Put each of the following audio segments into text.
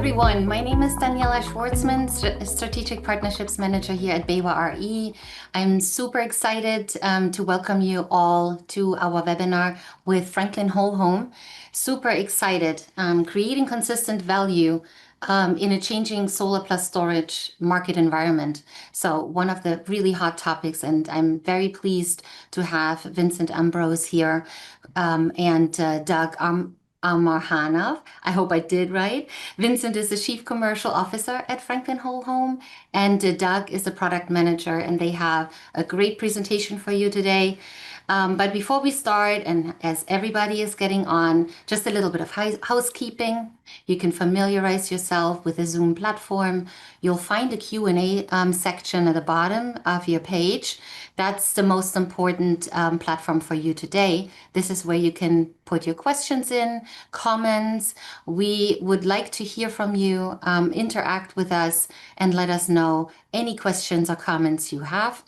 everyone. My name is Daniela Schwartzman, Strategic Partnerships Manager here at BayWa r.e. I'm super excited to welcome you all to our webinar with Franklin Whole Home. Super excited, creating consistent value in a changing solar plus storage market environment. So one of the really hot topics, and I'm very pleased to have Vincent Ambrose here and Doug Amarhanov. I hope I did right. Vincent is the Chief Commercial Officer at Franklin Whole Home, and Doug is the Product Manager, and they have a great presentation for you today. But before we start, and as everybody is getting on, just a little bit of housekeeping. You can familiarize yourself with the Zoom platform. You'll find a Q&A section at the bottom of your page. That's the most important platform for you today. This is where you can put your questions in, comments. We would like to hear from you, interact with us, and let us know any questions or comments you have.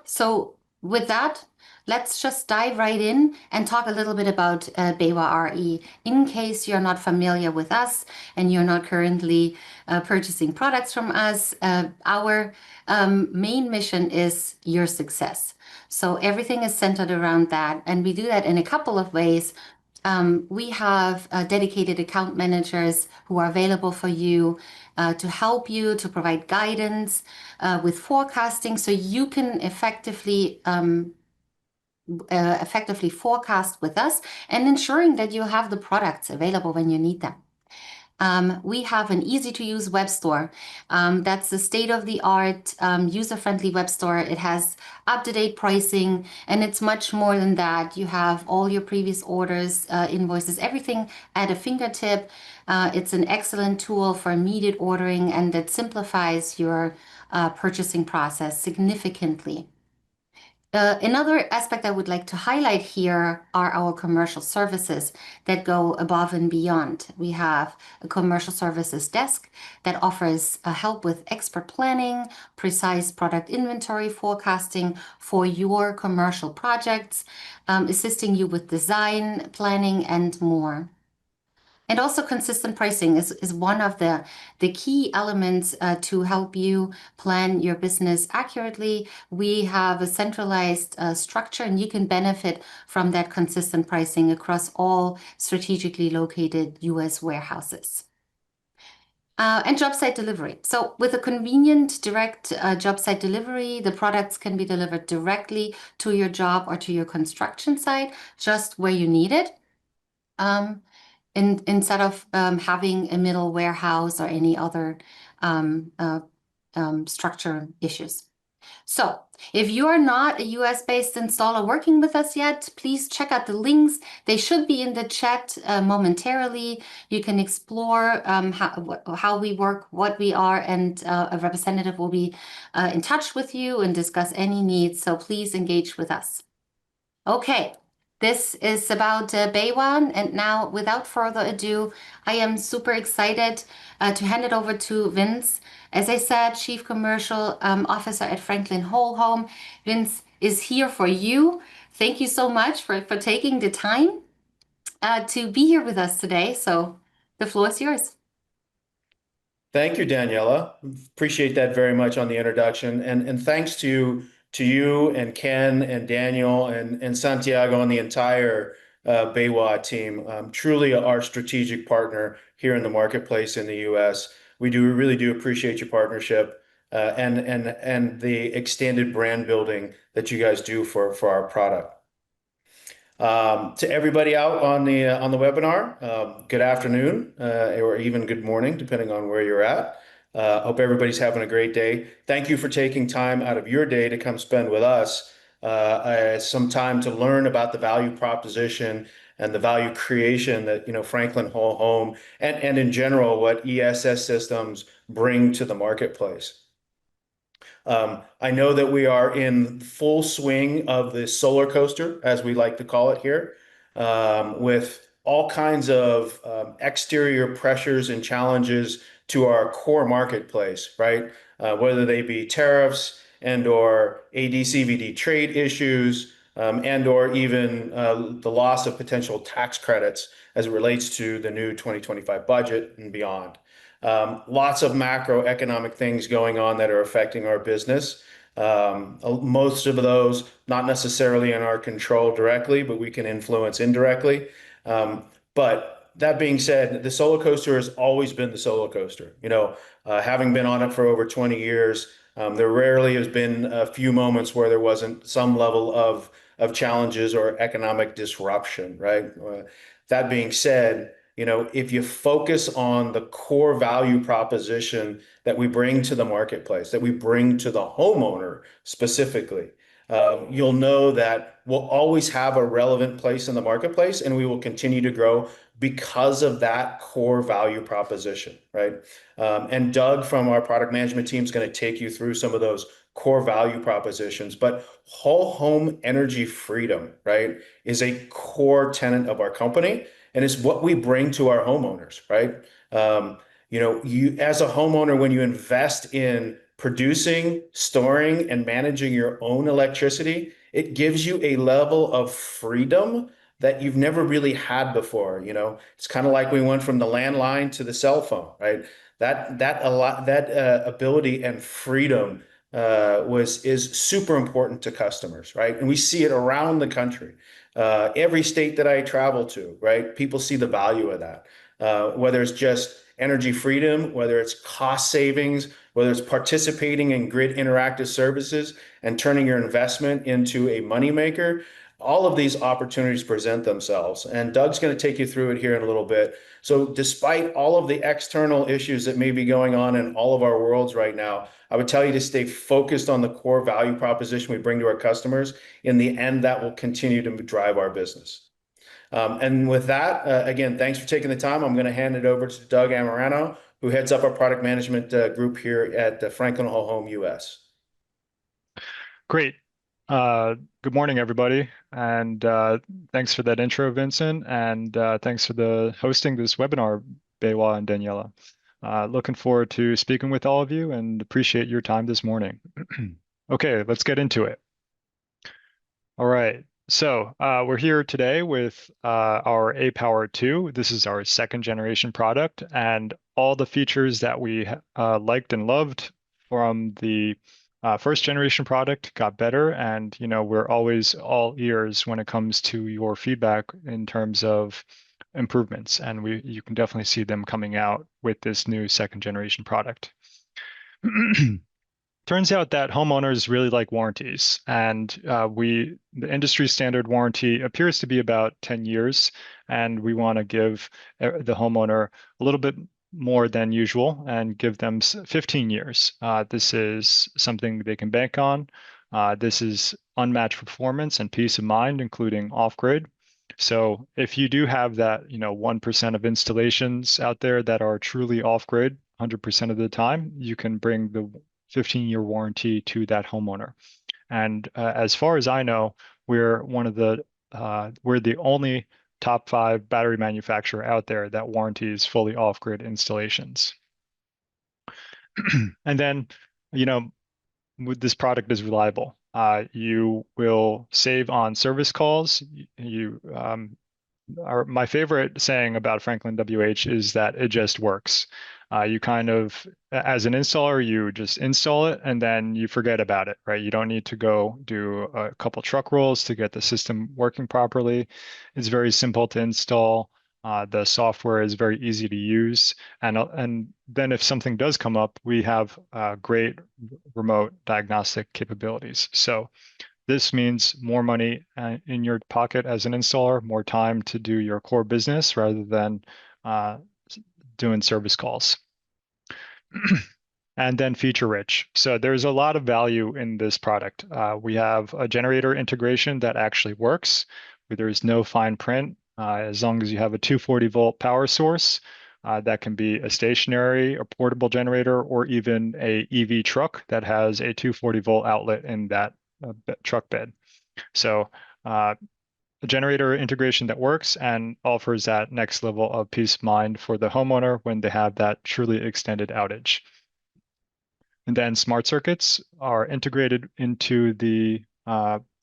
So with that, let's just dive right in and talk a little bit about BayWa r.e. In case you're not familiar with us and you're not currently purchasing products from us, our main mission is your success. So everything is centered around that, and we do that in a couple of ways. We have dedicated account managers who are available for you to help you, to provide guidance with forecasting, so you can effectively forecast with us and ensuring that you have the products available when you need them. We have an easy-to-use web store. That's the state-of-the-art, user-friendly web store. It has up-to-date pricing, and it's much more than that. You have all your previous orders, invoices, everything at a fingertip. It's an excellent tool for immediate ordering, and that simplifies your purchasing process significantly. Another aspect I would like to highlight here are our commercial services that go above and beyond. We have a commercial services desk that offers help with expert planning, precise product inventory forecasting for your commercial projects, assisting you with design, planning, and more. And also consistent pricing is one of the key elements to help you plan your business accurately. We have a centralized structure, and you can benefit from that consistent pricing across all strategically located US warehouses. And job site delivery. So with a convenient direct job site delivery, the products can be delivered directly to your job or to your construction site, just where you need it. Instead of having a middle warehouse or any other structure issues. So if you are not a US-based installer working with us yet, please check out the links. They should be in the chat momentarily. You can explore how we work, what we are, and a representative will be in touch with you and discuss any needs. So please engage with us. Okay. This is about BayWa, and now, without further ado, I am super excited to hand it over to Vince. As I said, Chief Commercial Officer at Franklin Whole Home. Vince is here for you. Thank you so much for taking the time to be here with us today. So the floor is yours. Thank you, Daniela. Appreciate that very much on the introduction, and thanks to you and Ken and Daniel and Santiago and the entire BayWa team. Truly our strategic partner here in the marketplace in the US. We really do appreciate your partnership and the extended brand building that you guys do for our product. To everybody out on the webinar, good afternoon or even good morning, depending on where you're at. Hope everybody's having a great day. Thank you for taking time out of your day to come spend with us some time to learn about the value proposition and the value creation that Franklin Whole Home and in general what ESS systems bring to the marketplace. I know that we are in full swing of the solar coaster, as we like to call it here, with all kinds of exterior pressures and challenges to our core marketplace, right? Whether they be tariffs and or AD/CVD trade issues, and or even the loss of potential tax credits as it relates to the new 2025 budget and beyond. Lots of macroeconomic things going on that are affecting our business. Most of those not necessarily in our control directly, but we can influence indirectly. But that being said, the solar coaster has always been the solar coaster. Having been on it for over 20 years, there rarely has been a few moments where there wasn't some level of challenges or economic disruption, right? That being said, if you focus on the core value proposition that we bring to the marketplace, that we bring to the homeowner specifically, you'll know that we'll always have a relevant place in the marketplace and we will continue to grow because of that core value proposition, right? And Doug from our product management team is going to take you through some of those core value propositions. But whole home energy freedom, right, is a core tenet of our company, and it's what we bring to our homeowners, right? You as a homeowner, when you invest in producing, storing, and managing your own electricity, it gives you a level of freedom that you've never really had before. It's kind of like we went from the landline to the cell phone, right? That ability and freedom is super important to customers, right? And we see it around the country. Every state that I travel to, right? People see the value of that. Whether it's just energy freedom, whether it's cost savings, whether it's participating in grid interactive services and turning your investment into a moneymaker, all of these opportunities present themselves. And Doug's going to take you through it here in a little bit. So despite all of the external issues that may be going on in all of our worlds right now, I would tell you to stay focused on the core value proposition we bring to our customers. In the end, that will continue to drive our business. And with that, again, thanks for taking the time. I'm going to hand it over to Doug Amorano, who heads up our product management group here at Franklin Home US. Great. Good morning, everybody. And thanks for that intro, Vincent. And thanks for the hosting this webinar, BayWa and Daniela. Looking forward to speaking with all of you and appreciate your time this morning. Okay, let's get into it. All right. So we're here today with our aPower 2. This is our second generation product, and all the features that we liked and loved from the first generation product got better. And we're always all ears when it comes to your feedback in terms of improvements, and you can definitely see them coming out with this new second generation product. Turns out that homeowners really like warranties, and the industry standard warranty appears to be about 10 years, and we want to give the homeowner a little bit more than usual and give them 15 years. This is something they can bank on. This is unmatched performance and peace of mind, including off-grid. So if you do have that, 1% of installations out there that are truly off-grid 100% of the time, you can bring the 15-year warranty to that homeowner. And as far as I know, we're the only top 5 battery manufacturer out there that warranties fully off-grid installations. And then, this product is reliable. You will save on service calls. My favorite saying about FranklinWH is that it just works. You kind of, as an installer, you just install it and then you forget about it, right? You don't need to go do a couple truck rolls to get the system working properly. It's very simple to install. The software is very easy to use. And then if something does come up, we have great remote diagnostic capabilities. So this means more money in your pocket as an installer, more time to do your core business rather than doing service calls. And then feature rich. So there's a lot of value in this product. We have a generator integration that actually works, where there's no fine print. As long as you have a 240 volt power source, that can be a stationary, a portable generator, or even a EV truck that has a 240 volt outlet in that truck bed. So a generator integration that works and offers that next level of peace of mind for the homeowner when they have that truly extended outage. And then smart circuits are integrated into the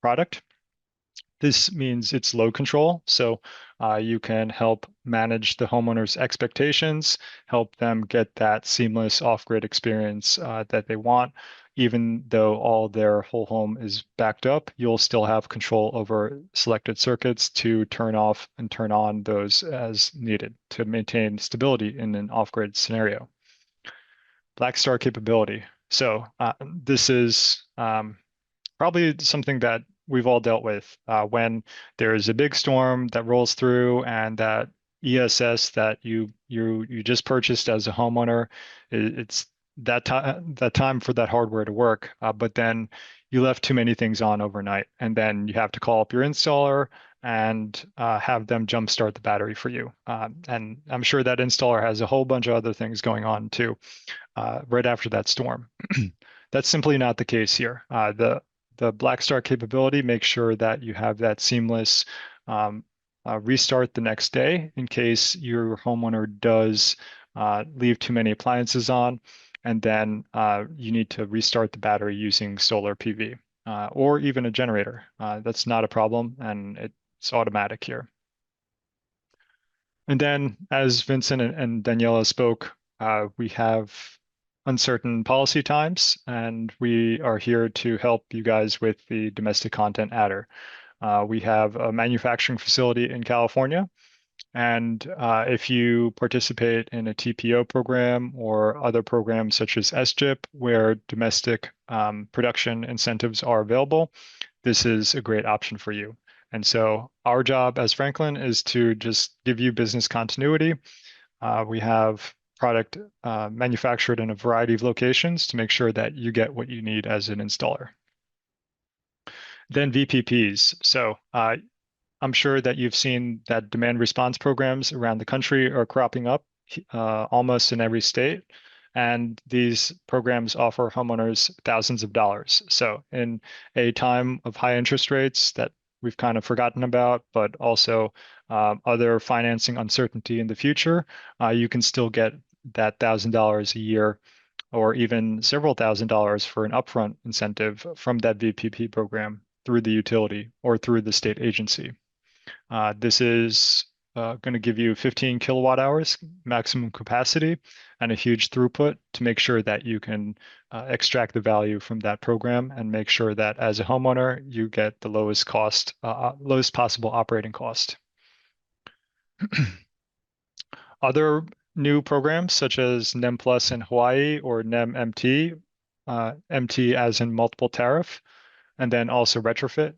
product. This means it's load control, so you can help manage the homeowner's expectations, help them get that seamless off-grid experience that they want. Even though all their whole home is backed up, you'll still have control over selected circuits to turn off and turn on those as needed to maintain stability in an off-grid scenario. Black Star capability. So this is probably something that we've all dealt with when there is a big storm that rolls through and that ESS that you just purchased as a homeowner, it's that time for that hardware to work, but then you left too many things on overnight, and then you have to call up your installer and have them jumpstart the battery for you. And I'm sure that installer has a whole bunch of other things going on too, right after that storm. That's simply not the case here. The Black Start capability makes sure that you have that seamless restart the next day in case your homeowner does leave too many appliances on, and then you need to restart the battery using solar PV or even a generator. That's not a problem, and it's automatic here. And then, as Vincent and Daniela spoke, we have uncertain policy times, and we are here to help you guys with the domestic content adder. We have a manufacturing facility in California, and if you participate in a TPO program or other programs such as SGIP, where domestic production incentives are available, this is a great option for you. And so our job as Franklin is to just give you business continuity. We have product manufactured in a variety of locations to make sure that you get what you need as an installer. Then VPPs. So I'm sure that you've seen that demand response programs around the country are cropping up almost in every state. And these programs offer homeowners thousands of dollars. So in a time of high interest rates that we've kind of forgotten about, but also other financing uncertainty in the future, you can still get that $1,000 a year or even several $1,000s for an upfront incentive from that VPP program through the utility or through the state agency. This is going to give you 15 kilowatt hours maximum capacity and a huge throughput to make sure that you can extract the value from that program and make sure that as a homeowner, you get the lowest possible operating cost. Other new programs such as NEM Plus in Hawaii or NEM MT, MT as in multiple tariff, and then also retrofit.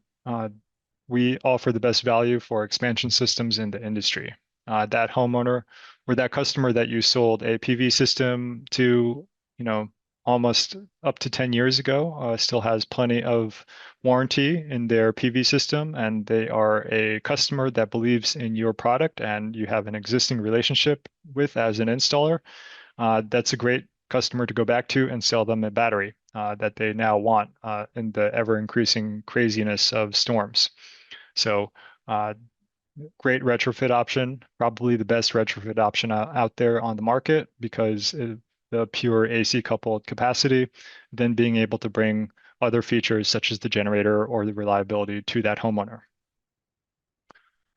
We offer the best value for expansion systems in the industry. That homeowner or that customer that you sold a PV system to, almost up to 10 years ago, still has plenty of warranty in their PV system, and they are a customer that believes in your product and you have an existing relationship with as an installer. That's a great customer to go back to and sell them a battery that they now want in the ever-increasing craziness of storms. So great retrofit option, probably the best retrofit option out there on the market because the pure AC coupled capacity, then being able to bring other features such as the generator or the reliability to that homeowner.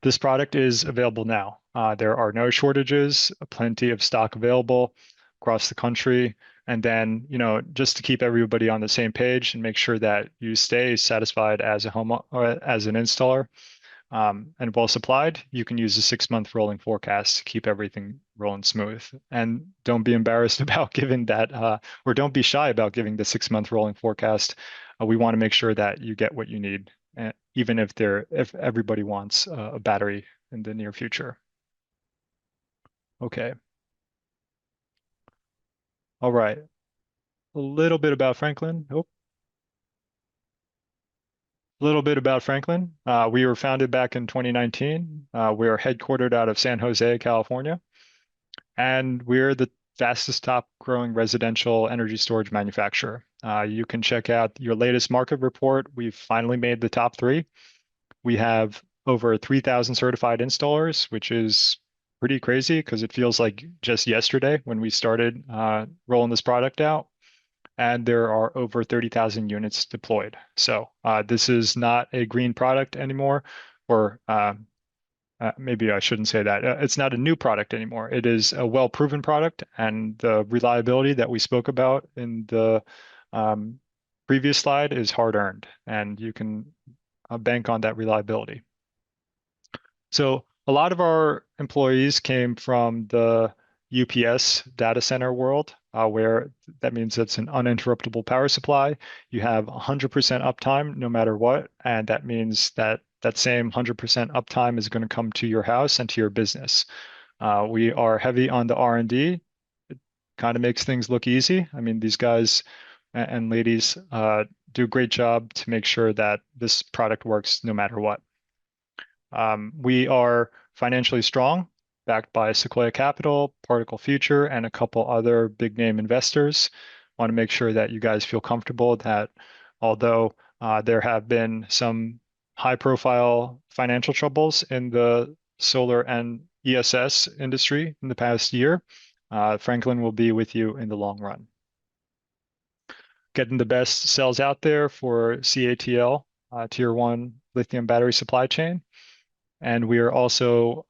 This product is available now. There are no shortages, plenty of stock available across the country. And then, just to keep everybody on the same page and make sure that you stay satisfied as as an installer and well supplied, you can use a 6-month rolling forecast to keep everything rolling smooth. And don't be embarrassed about giving that, or don't be shy about giving the 6-month rolling forecast. We want to make sure that you get what you need, even if everybody wants a battery in the near future. Okay. All right. A little bit about Franklin. A little bit about Franklin. We were founded back in 2019. We are headquartered out of San Jose, California, and we're the fastest top growing residential energy storage manufacturer. You can check out your latest market report. We've finally made the top 3. We have over 3,000 certified installers, which is pretty crazy because it feels like just yesterday when we started rolling this product out. and there are over 30,000 units deployed. So this is not a green product anymore, or maybe I shouldn't say that. It's not a new product anymore. It is a well-proven product, and the reliability that we spoke about in the previous slide is hard-earned, and you can bank on that reliability. So a lot of our employees came from the UPS data center world, where that means it's an uninterruptible power supply. You have 100% uptime no matter what, and that means that that same 100% uptime is going to come to your house and to your business. We are heavy on the R&D. It kind of makes things look easy. I mean, these guys and ladies do a great job to make sure that this product works no matter what. We are financially strong, backed by Sequoia Capital, Particle Future, and a couple other big name investors. Want to make sure that you guys feel comfortable that although there have been some high profile financial troubles in the solar and ESS industry in the past year, Franklin will be with you in the long run. Getting the best cells out there for CATL, Tier 1 lithium battery supply chain. And we are also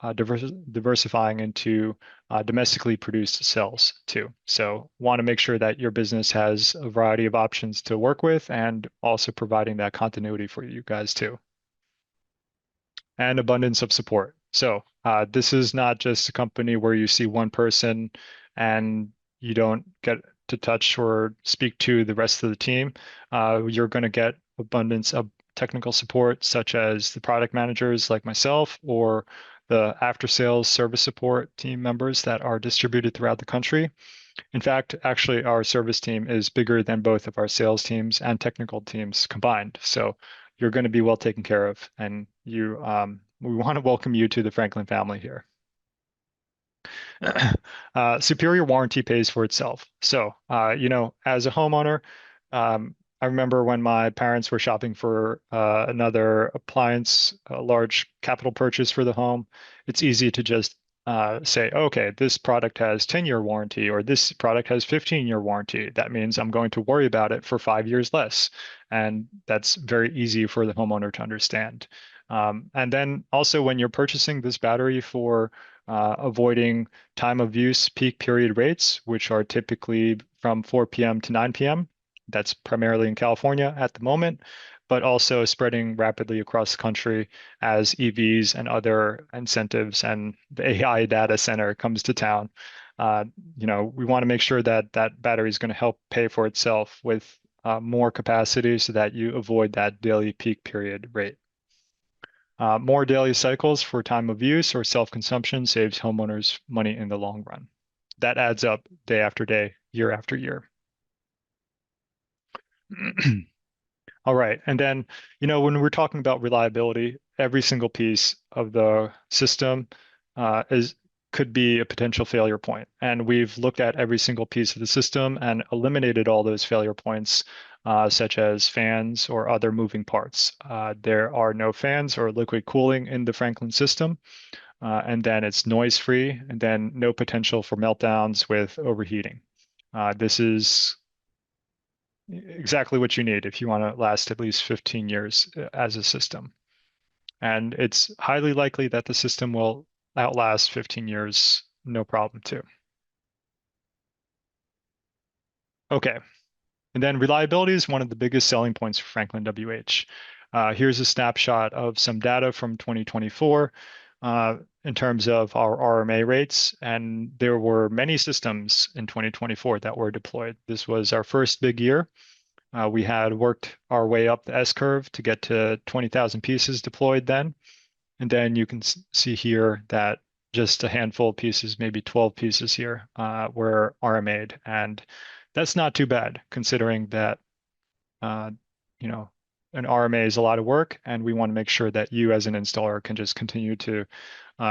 diversifying into domestically produced cells too. So want to make sure that your business has a variety of options to work with, and also providing that continuity for you guys too. And abundance of support. So this is not just a company where you see one person and you don't get to touch or speak to the rest of the team. You're going to get abundance of technical support, such as the product managers like myself, or the after sales service support team members that are distributed throughout the country. In fact, actually, our service team is bigger than both of our sales teams and technical teams combined. So you're going to be well taken care of, and we want to welcome you to the Franklin family here. Superior warranty pays for itself. So, as a homeowner, I remember when my parents were shopping for another appliance, a large capital purchase for the home. It's easy to just say, okay, this product has 10-year warranty, or this product has 15-year warranty. That means I'm going to worry about it for 5 years less. And that's very easy for the homeowner to understand. And then also when you're purchasing this battery for avoiding time of use peak period rates, which are typically from 4 p.m. to 9 p.m., that's primarily in California at the moment, but also spreading rapidly across the country as EVs and other incentives and the AI data center comes to town. We want to make sure that that battery is going to help pay for itself with more capacity so that you avoid that daily peak period rate. More daily cycles for time of use or self-consumption saves homeowners money in the long run. That adds up day after day, year after year. All right. And then, when we're talking about reliability, every single piece of the system could be a potential failure point. And we've looked at every single piece of the system and eliminated all those failure points, such as fans or other moving parts. There are no fans or liquid cooling in the Franklin system. And then it's noise free, and then no potential for meltdowns with overheating. This is exactly what you need if you want to last at least 15 years as a system. And it's highly likely that the system will outlast 15 years, no problem too. Okay. And then reliability is one of the biggest selling points for FranklinWH. Here's a snapshot of some data from 2024 in terms of our RMA rates. And there were many systems in 2024 that were deployed. This was our first big year. We had worked our way up the S-curve to get to 20,000 pieces deployed then. And then you can see here that just a handful of pieces, maybe 12 pieces here, were RMA'd. And that's not too bad, considering that, an RMA is a lot of work, and we want to make sure that you as an installer can just continue to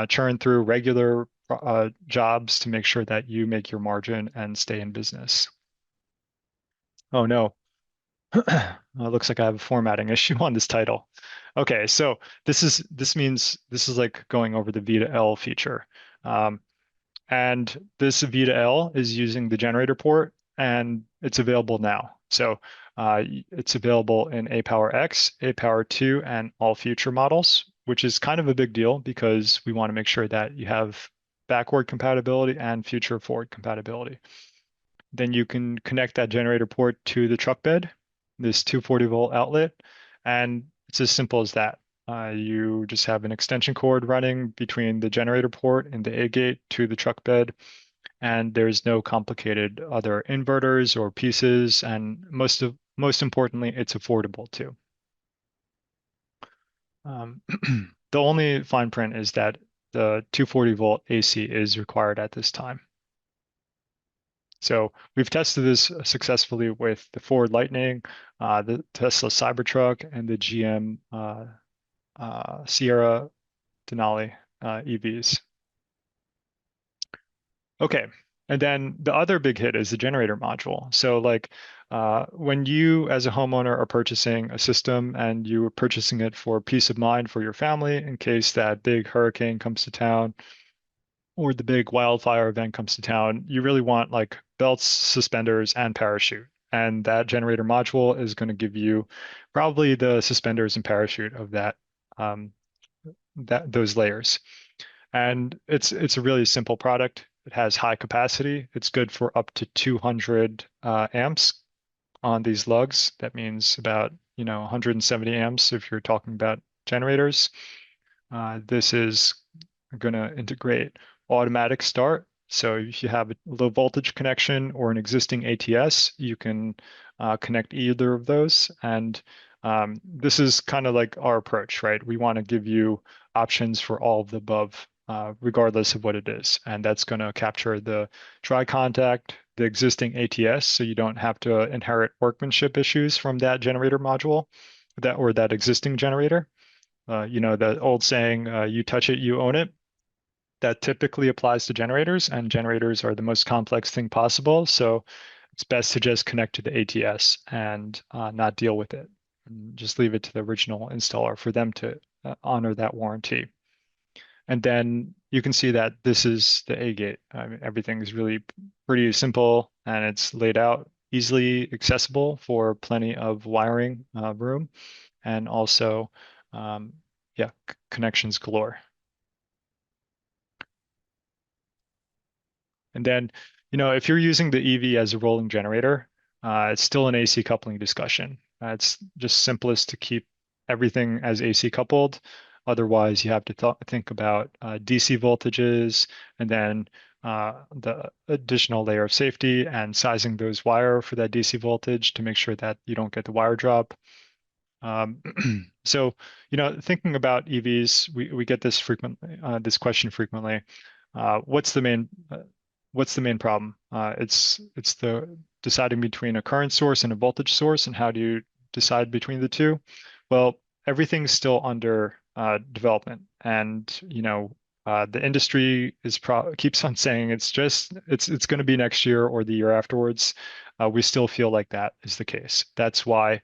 churn through regular jobs to make sure that you make your margin and stay in business. Oh no. Looks like I have a formatting issue on this title. Okay, so this means this is like going over the V to L feature. And this V to L is using the generator port and it's available now. So it's available in aPower X, aPower 2, and all future models, which is kind of a big deal because we want to make sure that you have backward compatibility and future forward compatibility. Then you can connect that generator port to the truck bed, this 240-volt outlet, and it's as simple as that. You just have an extension cord running between the generator port and the A gate to the truck bed, and there's no complicated other inverters or pieces, and most importantly, it's affordable too. The only fine print is that the 240-volt AC is required at this time. So we've tested this successfully with the Ford Lightning, the Tesla Cybertruck, and the GM Sierra Denali EVs. Okay, and then the other big hit is the generator module. So like when you as a homeowner are purchasing a system and you are purchasing it for peace of mind for your family in case that big hurricane comes to town, or the big wildfire event comes to town, you really want like belts, suspenders, and parachute. And that generator module is going to give you probably the suspenders and parachute of those layers. And it's a really simple product. It has high capacity. It's good for up to 200 amps on these lugs. That means about 170 amps if you're talking about generators. This is going to integrate automatic start. So if you have a low voltage connection or an existing ATS, you can connect either of those. And this is kind of like our approach, right? We want to give you options for all of the above, regardless of what it is. And that's going to capture the dry contact, the existing ATS, so you don't have to inherit workmanship issues from that generator module, that existing generator. The old saying, you touch it, you own it. That typically applies to generators, and generators are the most complex thing possible. So it's best to just connect to the ATS and not deal with it. And just leave it to the original installer for them to honor that warranty. And then you can see that this is the A gate. I mean, everything is really pretty simple and it's laid out easily accessible for plenty of wiring room, and also, connections galore. And then, if you're using the EV as a rolling generator, it's still an AC coupling discussion. It's just simplest to keep everything as AC coupled. Otherwise, you have to think about DC voltages and then the additional layer of safety and sizing those wire for that DC voltage to make sure that you don't get the wire drop. So, thinking about EVs, we get this this question frequently. What's the main problem? It's the deciding between a current source and a voltage source, and how do you decide between the two? Well, everything's still under development, and the industry keeps on saying it's going to be next year or the year afterwards. We still feel like that is the case. That's why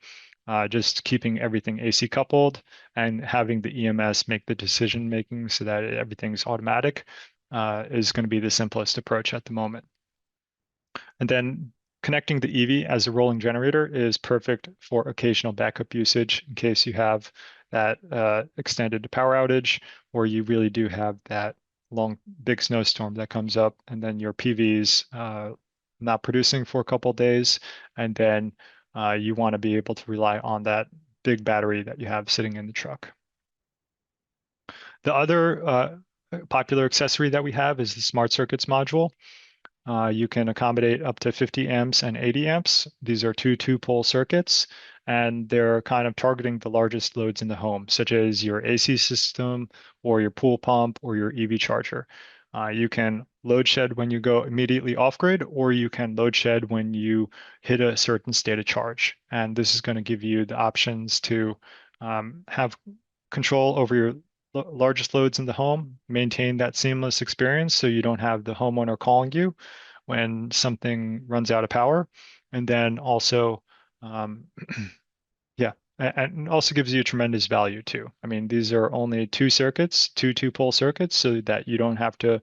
just keeping everything AC coupled and having the EMS make the decision making so that everything's automatic is going to be the simplest approach at the moment. And then connecting the EV as a rolling generator is perfect for occasional backup usage in case you have that extended power outage, or you really do have that big snowstorm that comes up, and then your PV's not producing for a couple of days, and then you want to be able to rely on that big battery that you have sitting in the truck. The other popular accessory that we have is the Smart Circuits module. You can accommodate up to 50 amps and 80 amps. These are two-pole circuits, and they're kind of targeting the largest loads in the home, such as your AC system or your pool pump or your EV charger. You can load shed when you go immediately off-grid, or you can load shed when you hit a certain state of charge. And this is going to give you the options to have control over your largest loads in the home, maintain that seamless experience so you don't have the homeowner calling you when something runs out of power. And then also, and also gives you tremendous value too. I mean, these are only two circuits, two pole circuits, so that you don't have to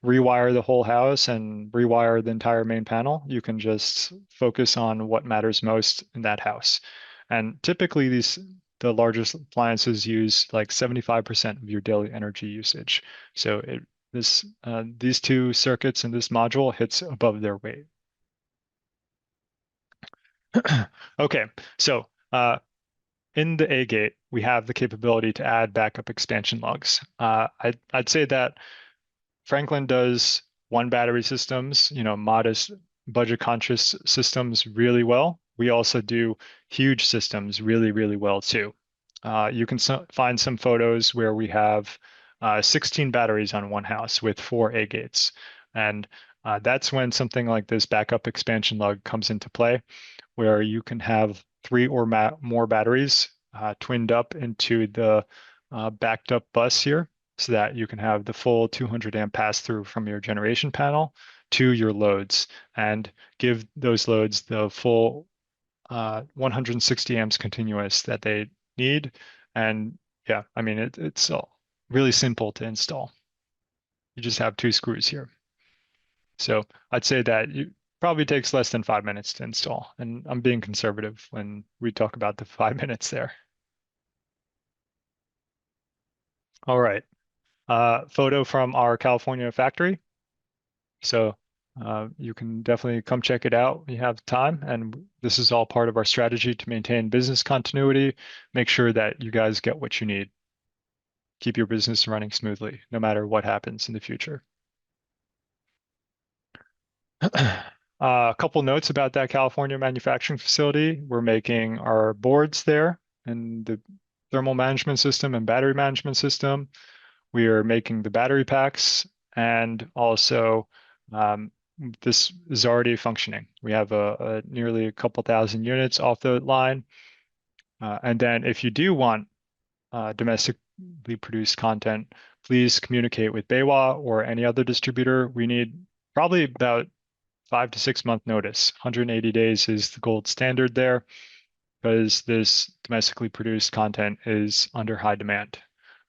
rewire the whole house and rewire the entire main panel. You can just focus on what matters most in that house. And typically the largest appliances use like 75% of your daily energy usage. So these two circuits in this module hits above their weight. Okay, so in the A gate, we have the capability to add backup expansion logs. I'd say that Franklin does one battery systems, modest budget conscious systems really well. We also do huge systems really, really well too. You can find some photos where we have 16 batteries on one house with 4 A gates. And that's when something like this backup expansion log comes into play, where you can have 3 or more batteries twinned up into the backed up bus here, so that you can have the full 200 amp pass through from your generation panel to your loads and give those loads the full 160 amps continuous that they need. And yeah, I mean, it's really simple to install. You just have 2 screws here. So I'd say that it probably takes less than 5 minutes to install. And I'm being conservative when we talk about the 5 minutes there. All right. Photo from our California factory. So you can definitely come check it out when you have time. And this is all part of our strategy to maintain business continuity, make sure that you guys get what you need. Keep your business running smoothly, no matter what happens in the future. A couple notes about that California manufacturing facility. We're making our boards there and the thermal management system and battery management system. We are making the battery packs, and also this is already functioning. We have nearly a couple thousand units off the line. And then if you do want domestically produced content, please communicate with BayWa or any other distributor. We need probably about 5 to 6 month notice. 180 days is the gold standard there, because this domestically produced content is under high demand.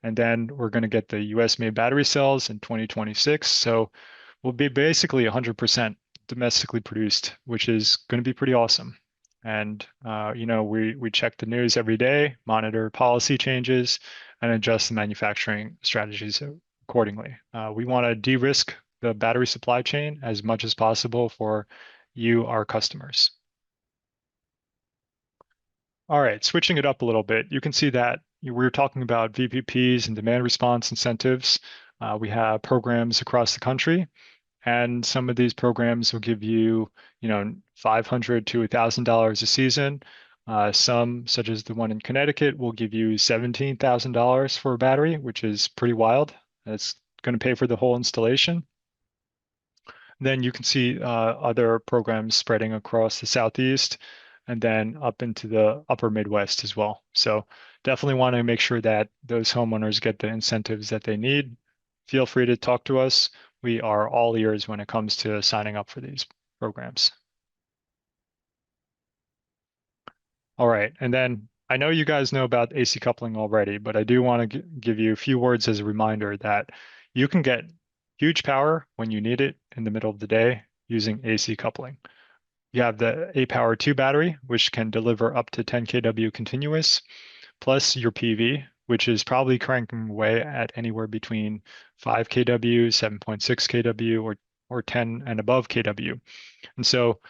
And then we're going to get the US made battery cells in 2026. So we'll be basically 100% domestically produced, which is going to be pretty awesome. And, we check the news every day, monitor policy changes, and adjust the manufacturing strategies accordingly. We want to de-risk the battery supply chain as much as possible for you, our customers. All right, switching it up a little bit, you can see that we're talking about VPPs and demand response incentives. We have programs across the country, and some of these programs will give you, $500 to $1,000 a season. Some, such as the one in Connecticut, will give you $17,000 for a battery, which is pretty wild. It's going to pay for the whole installation. Then you can see other programs spreading across the Southeast and then up into the upper Midwest as well. So definitely want to make sure that those homeowners get the incentives that they need. Feel free to talk to us. We are all ears when it comes to signing up for these programs. All right, and then I know you guys know about AC coupling already, but I do want to give you a few words as a reminder that you can get huge power when you need it in the middle of the day using AC coupling. You have the aPower 2 battery, which can deliver up to 10 kW continuous, plus your PV, which is probably cranking away at anywhere between 5 kW, 7.6 kW, or 10 and above kW. And so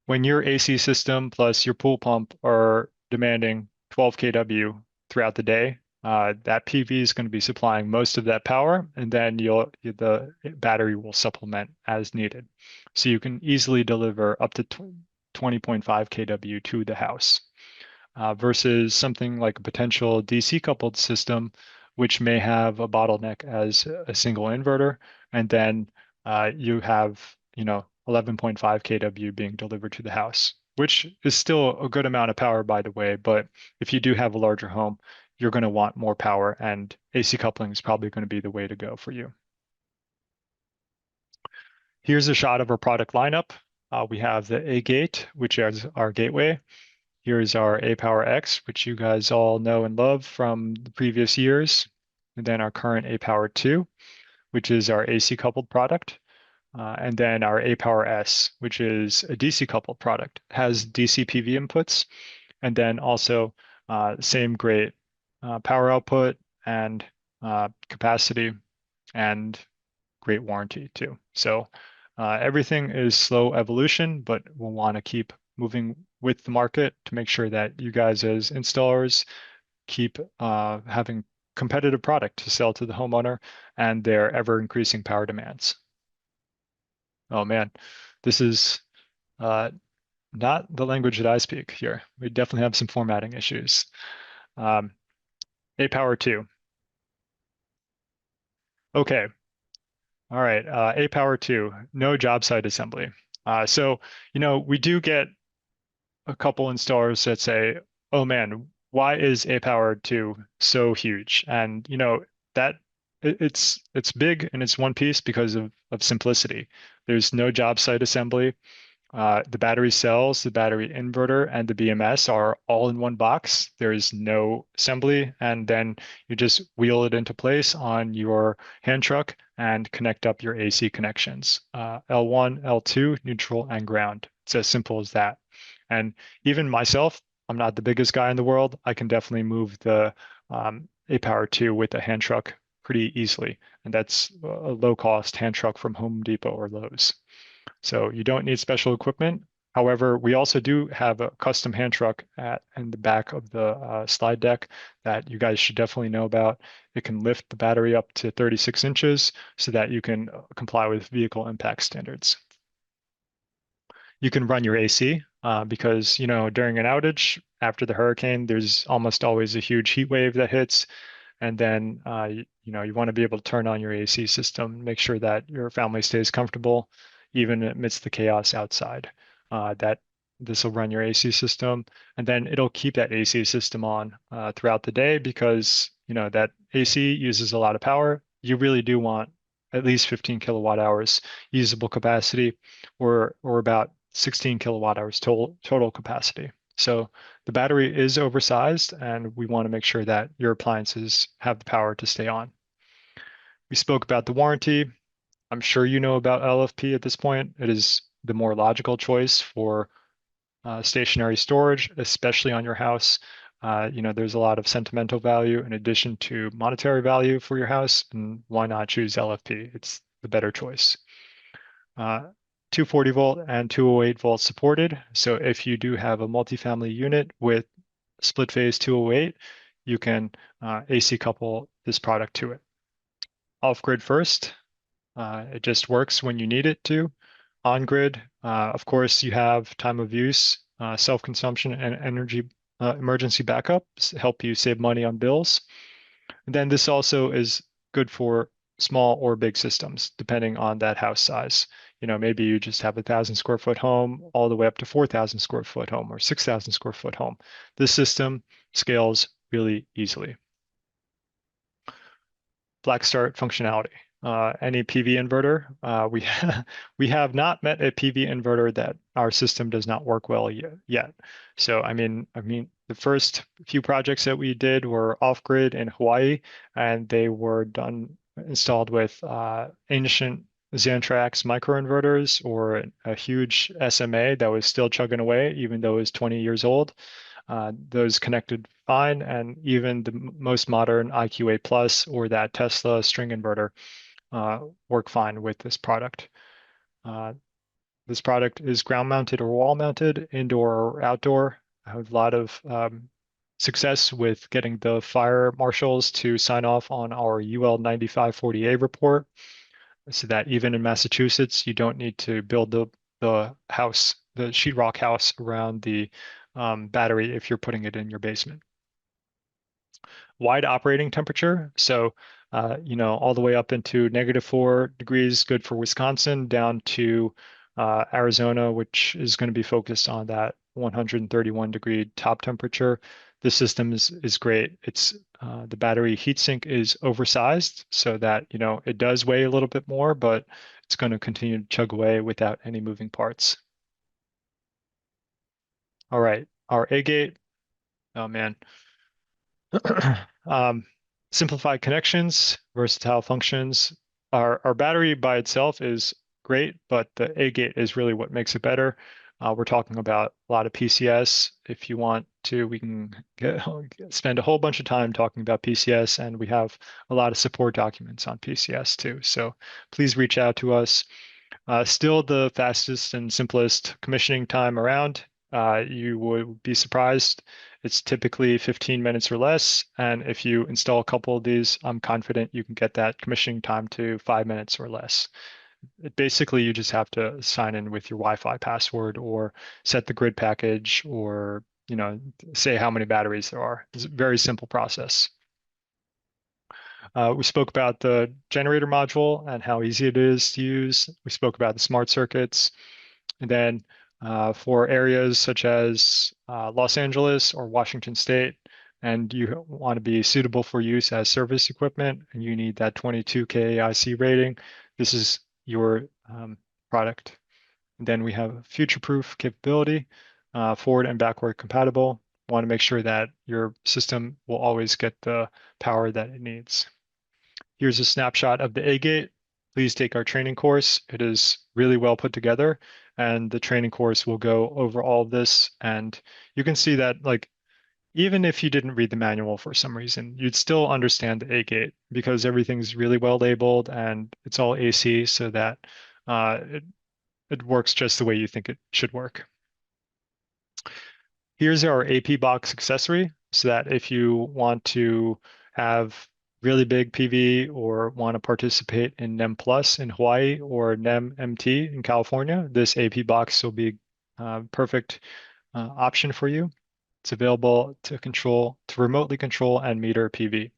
when your AC system plus your pool pump are demanding 12 kW throughout the day, that PV is going to be supplying most of that power, and then the battery will supplement as needed. So you can easily deliver up to 20.5 kW to the house, versus something like a potential DC coupled system, which may have a bottleneck as a single inverter, and then you have 11.5 kW being delivered to the house, which is still a good amount of power, by the way. But if you do have a larger home, you're going to want more power, and AC coupling is probably going to be the way to go for you. Here's a shot of our product lineup. We have the A gate, which is our gateway. Here's our aPower X, which you guys all know and love from the previous years, and then our current aPower 2. which is our AC coupled product. And then our aPower S, which is a DC coupled product, has DC PV inputs, and then also same great power output and capacity and great warranty too. So everything is slow evolution, but we'll want to keep moving with the market to make sure that you guys as installers keep having competitive product to sell to the homeowner and their ever increasing power demands. Oh man, this is not the language that I speak here. We definitely have some formatting issues. aPower 2. Okay. All right. aPower 2, no job site assembly. So, we do get a couple installers that say, oh man, why is aPower 2 so huge? And, that it's big and it's one piece because of simplicity. There's no job site assembly. The battery cells, the battery inverter, and the BMS are all in one box. There is no assembly, and then you just wheel it into place on your hand truck and connect up your AC connections. L1, L2, neutral, and ground. It's as simple as that. And even myself, I'm not the biggest guy in the world. I can definitely move the aPower 2 with a hand truck pretty easily. And that's a low-cost hand truck from Home Depot or Lowe's. So you don't need special equipment. However, we also do have a custom hand truck in the back of the slide deck that you guys should definitely know about. It can lift the battery up to 36 inches so that you can comply with vehicle impact standards. You can run your AC because, during an outage after the hurricane, there's almost always a huge heat wave that hits. And then, you want to be able to turn on your AC system, make sure that your family stays comfortable, even amidst the chaos outside. That this will run your AC system, and then it'll keep that AC system on throughout the day because, that AC uses a lot of power. You really do want at least 15 kilowatt hours usable capacity or about 16 kilowatt hours total capacity. So the battery is oversized, and we want to make sure that your appliances have the power to stay on. We spoke about the warranty. I'm sure you know about LFP at this point. It is the more logical choice for stationary storage, especially on your house. There's a lot of sentimental value in addition to monetary value for your house, and why not choose LFP? It's the better choice. 240 volt and 208 volt supported. So if you do have a multifamily unit with split phase 208, you can AC couple this product to it. Off grid first, it just works when you need it to. On grid, of course, you have time of use, self-consumption, and energy emergency backups help you save money on bills. And then this also is good for small or big systems, depending on that house size. Maybe you just have 1,000 square foot home all the way up to 4,000 square foot home or 6,000 square foot home. This system scales really easily. Black start functionality. Any PV inverter, we have not met a PV inverter that our system does not work well yet. So I mean, the first few projects that we did were off grid in Hawaii, and they were installed with ancient Xantrax microinverters or a huge SMA that was still chugging away, even though it was 20 years old. Those connected fine, and even the most modern IQ8 Plus or that Tesla string inverter work fine with this product. This product is ground mounted or wall mounted, indoor or outdoor. I have a lot of success with getting the fire marshals to sign off on our UL 9540A report, so that even in Massachusetts, you don't need to build the house, the sheetrock house around the battery if you're putting it in your basement. Wide operating temperature. So, all the way up into -4 degrees, good for Wisconsin, down to Arizona, which is going to be focused on that 131 degree top temperature. This system is great. It's the battery heatsink is oversized so that, it does weigh a little bit more, but it's going to continue to chug away without any moving parts. All right, our A-gate. Oh man. Simplified connections, versatile functions, our battery by itself is great, but the A-gate is really what makes it better. We're talking about a lot of PCS. If you want to, we can spend a whole bunch of time talking about PCS, and we have a lot of support documents on PCS too. So please reach out to us. Still the fastest and simplest commissioning time around. You would be surprised. It's typically 15 minutes or less. And if you install a couple of these, I'm confident you can get that commissioning time to 5 minutes or less. Basically, you just have to sign in with your Wi-Fi password or set the grid package or say how many batteries there are. It's a very simple process. We spoke about the generator module and how easy it is to use. We spoke about the smart circuits. And then for areas such as Los Angeles or Washington State, and you want to be suitable for use as service equipment, and you need that 22 KAIC rating, this is your product. And then we have future-proof capability, forward and backward compatible. Want to make sure that your system will always get the power that it needs. Here's a snapshot of the A-gate. Please take our training course. It is really well put together, and the training course will go over all of this. And you can see that, like, even if you didn't read the manual for some reason, you'd still understand the A-gate because everything's really well labeled and it's all AC, so that it works just the way you think it should work. Here's our AP box accessory, so that if you want to have really big PV or want to participate in NEM Plus in Hawaii or NEM MT in California, this AP box will be a perfect option for you. It's available to remotely control and meter PV.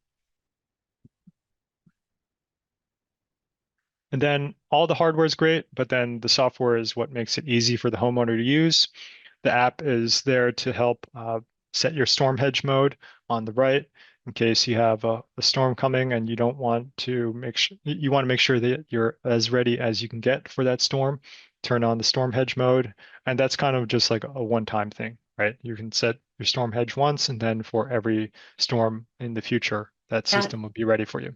And then all the hardware is great, but then the software is what makes it easy for the homeowner to use. The app is there to help set your storm hedge mode on the right in case you have a storm coming and you don't want to you want to make sure that you're as ready as you can get for that storm. Turn on the storm hedge mode, and that's kind of just like a one-time thing, right? You can set your storm hedge once, and then for every storm in the future, that system will be ready for you.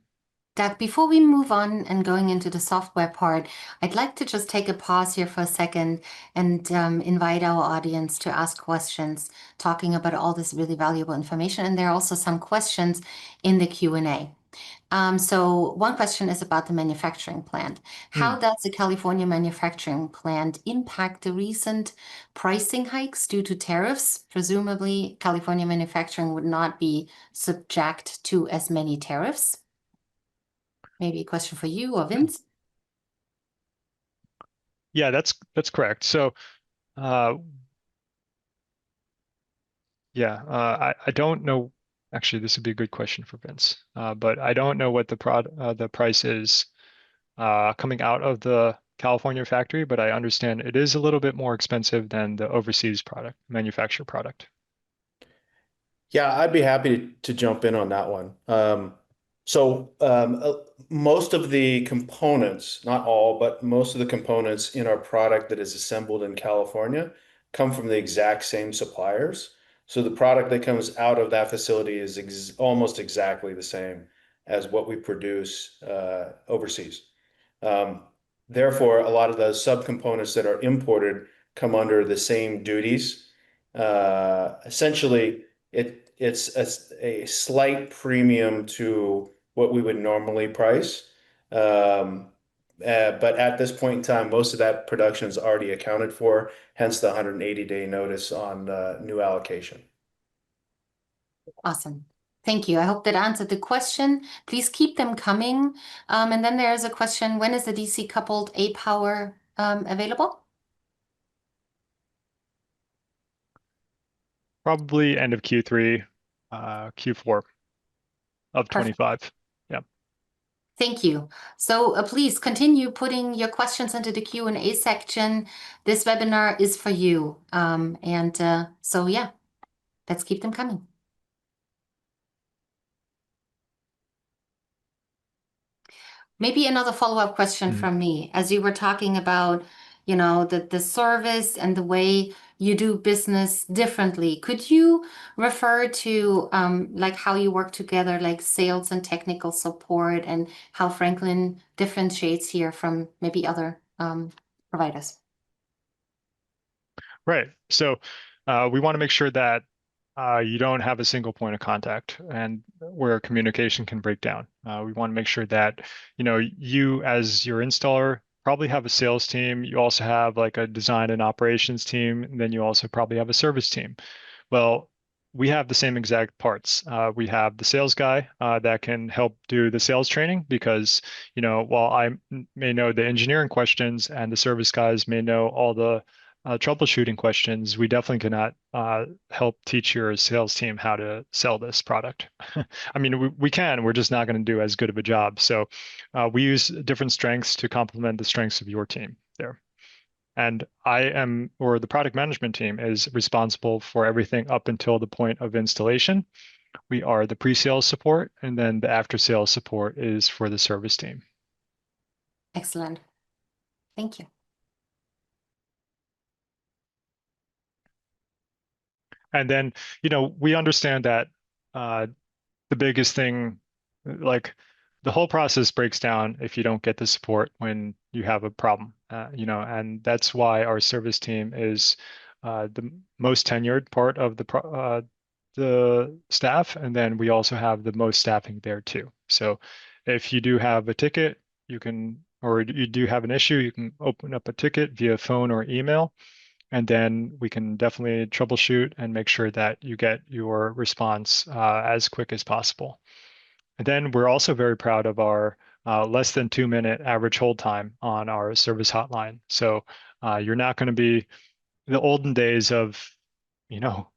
Doug, before we move on and going into the software part, I'd like to just take a pause here for a second and invite our audience to ask questions, talking about all this really valuable information. And there are also some questions in the Q&A. So one question is about the manufacturing plant. How does the California manufacturing plant impact the recent pricing hikes due to tariffs? Presumably, California manufacturing would not be subject to as many tariffs. Maybe a question for you or Vince. Yeah, that's correct. So, I don't know. Actually, this would be a good question for Vince. But I don't know what the price is coming out of the California factory, but I understand it is a little bit more expensive than the overseas manufacturer product. Yeah, I'd be happy to jump in on that one. Most of the components, not all, but most of the components in our product that is assembled in California come from the exact same suppliers. So the product that comes out of that facility is almost exactly the same as what we produce overseas. Therefore, a lot of the subcomponents that are imported come under the same duties. Essentially, it's a slight premium to what we would normally price. But at this point in time, most of that production is already accounted for, hence the 180-day notice on new allocation. Awesome. Thank you. I hope that answered the question. Please keep them coming. And then there's a question, when is the DC coupled aPower available? Probably end of Q3, Q4 of 25. Yeah. Thank you. So please continue putting your questions into the Q&A section. This webinar is for you. So yeah, let's keep them coming. Maybe another follow-up question from me. As you were talking about, the service and the way you do business differently. Could you refer to like how you work together, like sales and technical support, and how Franklin differentiates here from maybe other providers? Right. So we want to make sure that you don't have a single point of contact and where communication can break down. We want to make sure that, you as your installer probably have a sales team. You also have like a design and operations team, and then you also probably have a service team. Well, we have the same exact parts. We have the sales guy that can help do the sales training because, while I may know the engineering questions and the service guys may know all the troubleshooting questions, we definitely cannot help teach your sales team how to sell this product. I mean, we can, we're just not going to do as good of a job. So we use different strengths to complement the strengths of your team there. And the product management team is responsible for everything up until the point of installation. We are the pre-sales support, and then the after-sales support is for the service team. Excellent. Thank you. And then, we understand that the biggest thing, like the whole process breaks down if you don't get the support when you have a problem, and that's why our service team is the most tenured part of the staff, and then we also have the most staffing there too. So if you do have a ticket, or you do have an issue, you can open up a ticket via phone or email, and then we can definitely troubleshoot and make sure that you get your response as quick as possible. And then we're also very proud of our less than 2-minute average hold time on our service hotline. So you're not going to be the olden days of,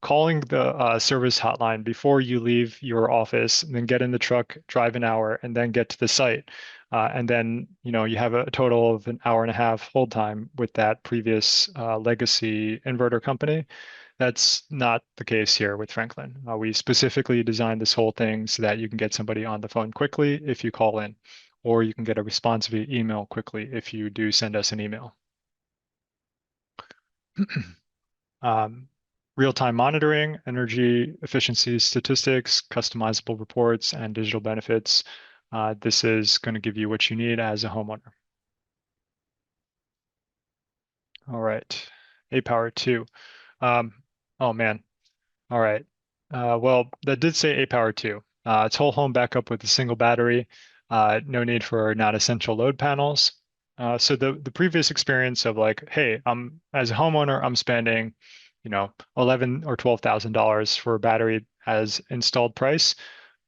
calling the service hotline before you leave your office and then get in the truck, drive an hour, and then get to the site. And then, you have a total of an hour and a half hold time with that previous legacy inverter company. That's not the case here with Franklin. We specifically designed this whole thing so that you can get somebody on the phone quickly if you call in, or you can get a response via email quickly if you do send us an email. Real-time monitoring, energy efficiency statistics, customizable reports, and digital benefits. This is going to give you what you need as a homeowner. All right, aPower 2. Oh man. All right. Well, that did say aPower 2. It's whole home backup with a single battery. No need for non-essential load panels. So the previous experience of like, hey, as a homeowner, I'm spending, $11,000 or $12,000 for a battery as installed price.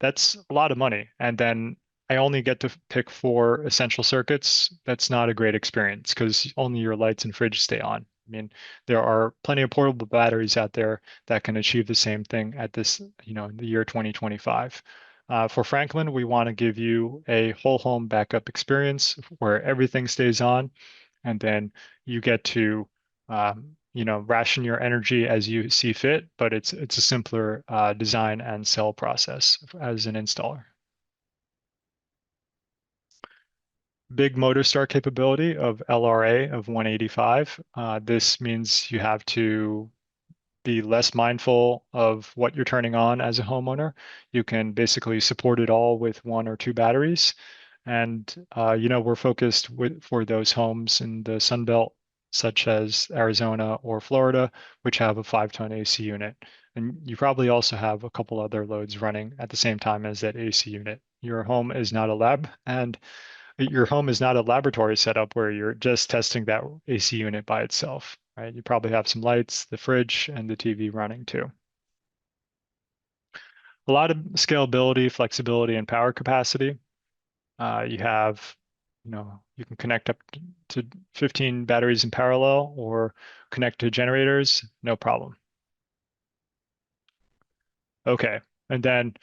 That's a lot of money. And then I only get to pick 4 essential circuits. That's not a great experience because only your lights and fridge stay on. I mean, there are plenty of portable batteries out there that can achieve the same thing at this, the year 2025. For Franklin, we want to give you a whole home backup experience where everything stays on, and then you get to, ration your energy as you see fit, but it's a simpler design and sell process as an installer. Big motor start capability of LRA of 185. This means you have to be less mindful of what you're turning on as a homeowner. You can basically support it all with 1 or 2 batteries. And, we're focused for those homes in the Sun Belt, such as Arizona or Florida, which have a 5-ton AC unit. And you probably also have a couple other loads running at the same time as that AC unit. Your home is not a lab, and your home is not a laboratory setup where you're just testing that AC unit by itself, right? You probably have some lights, the fridge, and the TV running too. A lot of scalability, flexibility, and power capacity. You have, you can connect up to 15 batteries in parallel or connect to generators, no problem. Okay, and then,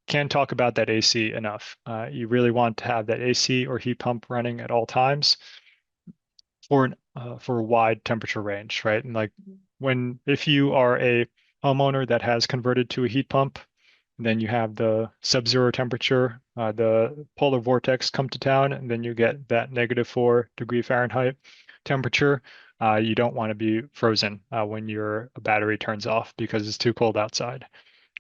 can't talk about that AC enough. You really want to have that AC or heat pump running at all times for a wide temperature range, right? And like if you are a homeowner that has converted to a heat pump, then you have the sub-zero temperature, the polar vortex come to town, and then you get that -4 degree Fahrenheit temperature. You don't want to be frozen when your battery turns off because it's too cold outside.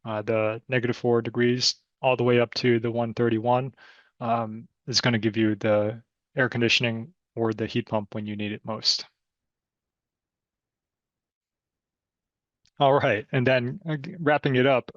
The -4 degrees all the way up to the 131 is going to give you the air conditioning or the heat pump when you need it most. All right, and then wrapping it up,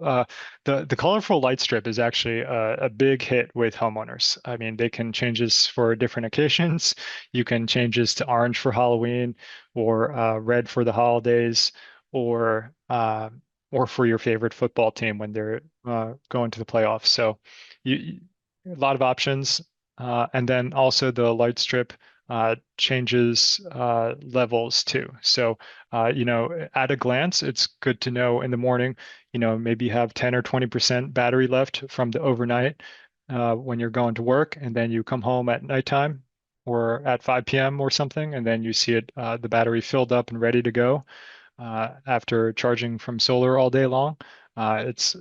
the colorful light strip is actually a big hit with homeowners. I mean, they can change this for different occasions. You can change this to orange for Halloween, or red for the holidays, or for your favorite football team when they're going to the playoffs. So, you a lot of options, and then also the light strip changes levels too. So at a glance, it's good to know in the morning, maybe you have 10 or 20% battery left from the overnight when you're going to work, and then you come home at nighttime or at 5 p.m. or something, and then you see the battery filled up and ready to go after charging from solar all day long. It's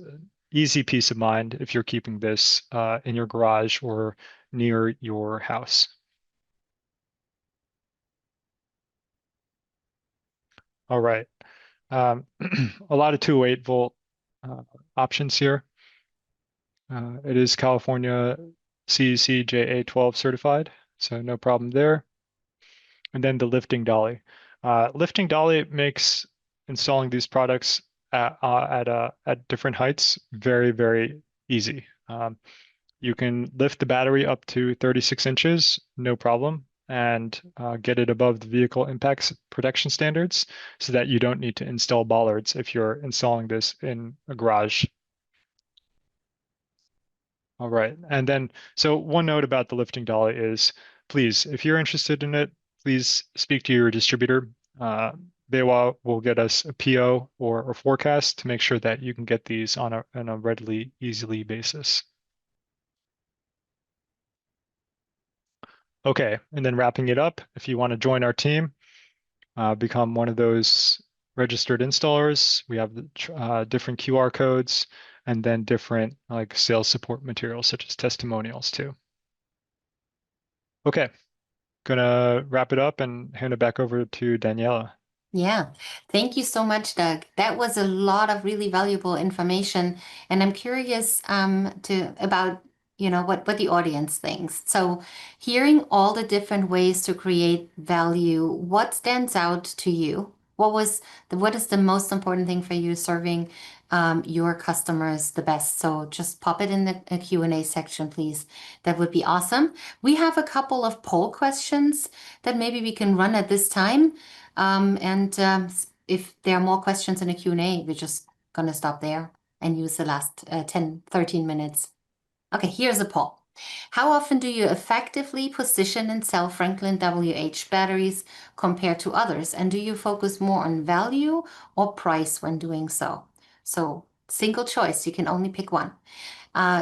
easy peace of mind if you're keeping this in your garage or near your house. All right. A lot of 208 volt options here. It is California CEC JA12 certified, so no problem there. And then the lifting dolly. Lifting dolly makes installing these products at different heights very, very easy. You can lift the battery up to 36 inches, no problem, and get it above the vehicle impact protection standards so that you don't need to install bollards if you're installing this in a garage. All right. And then, so one note about the lifting dolly is, please, if you're interested in it, please speak to your distributor. BayWa will get us a PO or a forecast to make sure that you can get these on a readily, easily basis. Okay, and then wrapping it up, if you want to join our team, become one of those registered installers, we have different QR codes and then different like sales support materials such as testimonials too. Okay, gonna wrap it up and hand it back over to Daniela. Yeah, thank you so much, Doug. That was a lot of really valuable information, and I'm curious about what the audience thinks. So, hearing all the different ways to create value, what stands out to you? What is the most important thing for you serving your customers the best? So just pop it in the Q&A section, please. That would be awesome. We have a couple of poll questions that maybe we can run at this time. If there are more questions in the Q&A, we're just going to stop there and use the last 10, 13 minutes. Okay, here's a poll. How often do you effectively position and sell FranklinWH batteries compared to others? And do you focus more on value or price when doing so? So single choice, you can only pick one.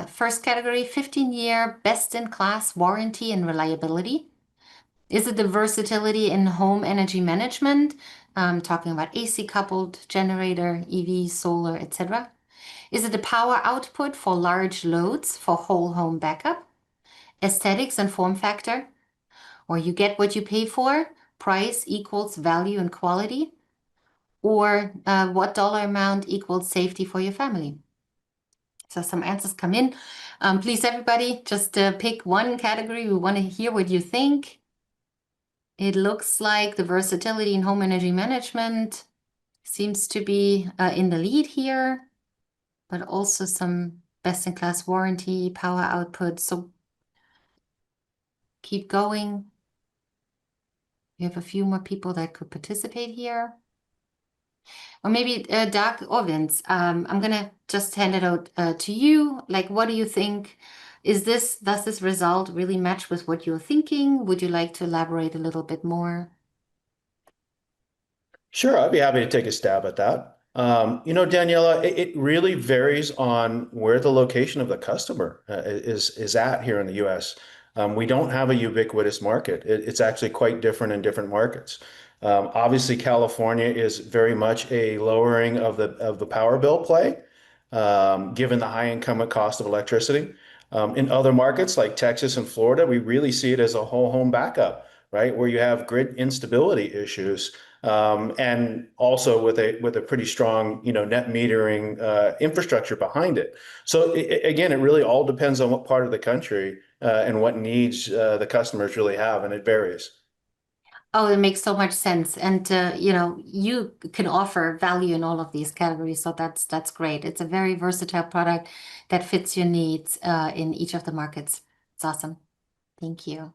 First category, 15-year best-in-class warranty and reliability. Is it the versatility in home energy management? Talking about AC coupled generator, EV, solar, etc. Is it the power output for large loads for whole home backup? Aesthetics and form factor? Or you get what you pay for? Price equals value and quality? Or what dollar amount equals safety for your family? So some answers come in. Please, everybody, just pick one category. We want to hear what you think. It looks like the versatility in home energy management seems to be in the lead here, but also some best-in-class warranty, power output. So keep going. We have a few more people that could participate here. Or maybe Doug or Vince, I'm gonna just hand it out to you. Like, what do you think? Does this result really match with what you're thinking? Would you like to elaborate a little bit more? Sure, I'd be happy to take a stab at that. Daniela, it really varies on where the location of the customer is at here in the U.S. We don't have a ubiquitous market. It's actually quite different in different markets. Obviously, California is very much a lowering of the power bill play, given the high incumbent cost of electricity. In other markets like Texas and Florida, we really see it as a whole home backup right? Where you have grid instability issues, and also with a pretty strong, net metering infrastructure behind it. So again, it really all depends on what part of the country and what needs the customers really have, and it varies. Oh, it makes so much sense. And you can offer value in all of these categories, so that's great. It's a very versatile product that fits your needs in each of the markets. It's awesome. Thank you.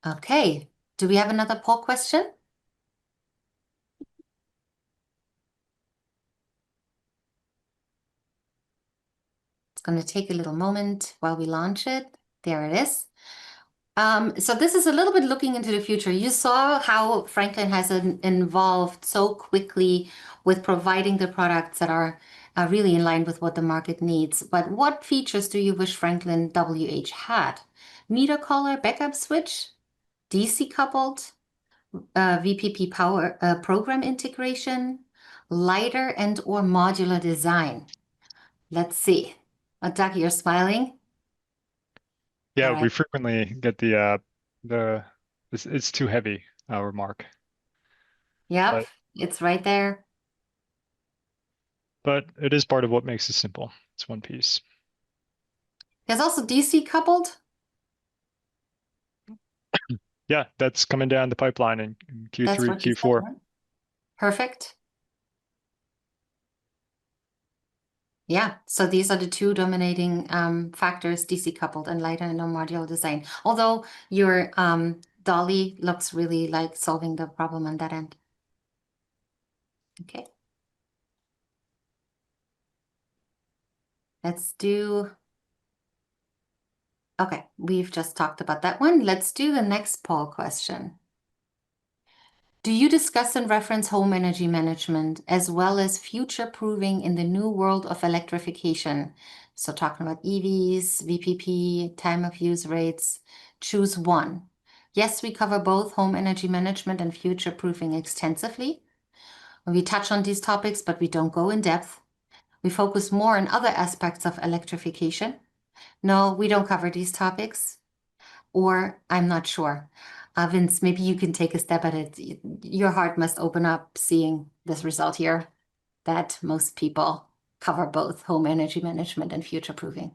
Okay. Do we have another poll question? It's going to take a little moment while we launch it. There it is. So this is a little bit looking into the future. You saw how Franklin has evolved so quickly with providing the products that are really in line with what the market needs. But what features do you wish Franklin WH had? Meter collar, backup switch, DC coupled, VPP power program integration, lighter and or modular design. Let's see. Doug, you're smiling. All Yeah, right. we frequently get it's too heavy remark, Yep, but it's right there. it is part of what makes it simple. It's one piece. There's also DC coupled. Yeah, that's coming down the pipeline in That's Q3, what you said, Q4. right? Perfect. Yeah, so these are the two dominating factors, DC coupled and lighter and no modular design. Although your dolly looks really like solving the problem on that end. Okay. Let's do, okay, we've just talked about that one. Let's do the next poll question. Do you discuss and reference home energy management as well as future-proofing in the new world of electrification? So talking about EVs, VPP, time of use rates, choose one. Yes, we cover both home energy management and future-proofing extensively. We touch on these topics, but we don't go in depth. We focus more on other aspects of electrification. No, we don't cover these topics. Or I'm not sure. Vince, maybe you can take a step at it. Your heart must open up seeing this result here, that most people cover both home energy management and future proofing.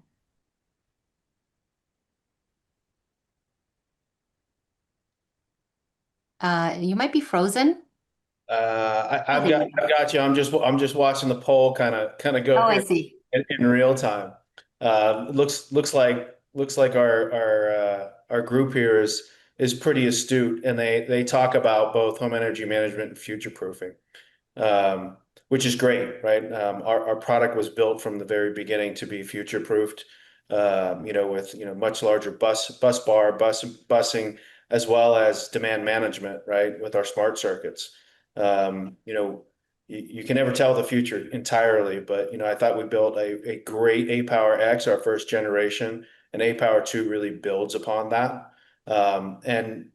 You might be frozen. I've got you. I'm just watching the poll kind of go Oh, I here see. in real time. Looks like our group here is pretty astute, and they talk about both home energy management and future proofing, which is great, right? Our product was built from the very beginning to be future proofed, with much larger busing, as well as demand management, right, with our smart circuits. You can never tell the future entirely, but I thought we built a great aPower X, our first generation, and aPower 2 really builds upon that. And